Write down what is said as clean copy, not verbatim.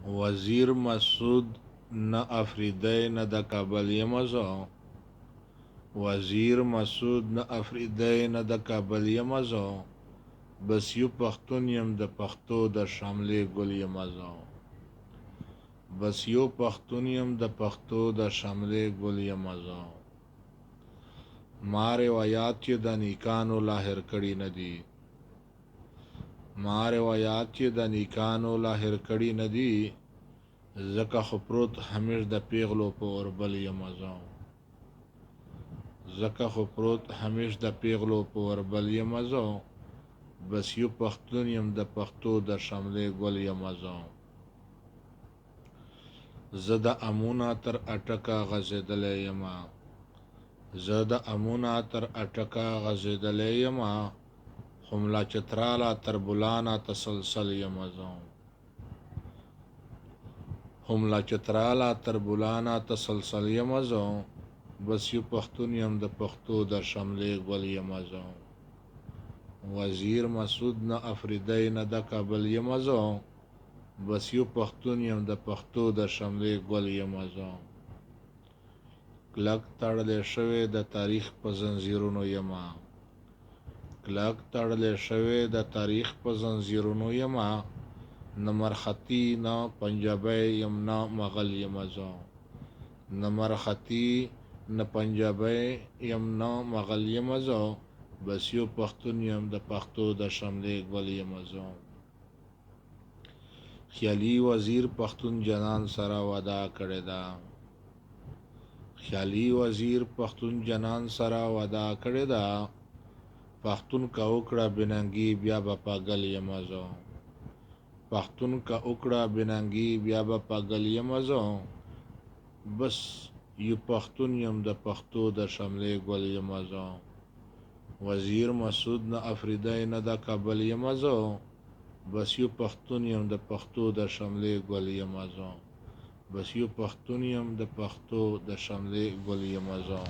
وزیر مسعود نه افریدی نه د کابل یم زه وزیر مسعود نه افریدی نه د کابل یم زه بس یو پښتون یم د پښتو د شملې ګل یم زه بس یو پښتون یم د پښتو د شملې ګل یم زه ما روایات چې د نیکانو لا هېر کړي نه دي ما روایات چې د نیکانو لا هېر کړي نه دي ځکه خو پروت همیش د پیغلو په اوربل یم زه ځکه خو پروت همیش د پیغلو په اوربل یم زه بس یو پښتون یم د پښتو د شملې ګل یم زه زه د امونه تر اټکه غځېدلی یم زه د امونه تر اټکه غځېدلی یم خو ملا چتراله تر بولانه تسلسل یم زه خو ملا چتراله تر بولانه تسلسل یم زه بس یو پښتون یم د پښتو د شملې ګل یم زه وزیر مسعود نه افریدی نه د کابل یم زه بس یو پښتون یم د پښتو د شملې ګل یم زه کلک تړلی شوی د تاریخ په زنځیرونو یم کلک تړلی شوی د تاریخ په زنځیرونو یم نه مرخطي نه پنجابی یم نه مغل یم زه نه مرخطي نه پنجابی یم نه مغل یم زه بس یو پښتون یم د پښتو د شملې ګل یم زه خیالي وزیر پښتون جنان سره وعده کړې ده خیالي وزیر پښتون جنان سره وعده کړې ده پښتون که وکړه بننګي بیا به پاگل یم زه پښتون که وکړه بننګي بیا به پاگل یم زه بس یو پښتون یم د پښتو د شملې ګل یم زه وزیر مسعود نه افریدی نه د کابل یم زه بس یو پښتون یم د پښتو د شملې ګل یم زه بس یو پښتون یم د پښتو د شملې ګل یم زه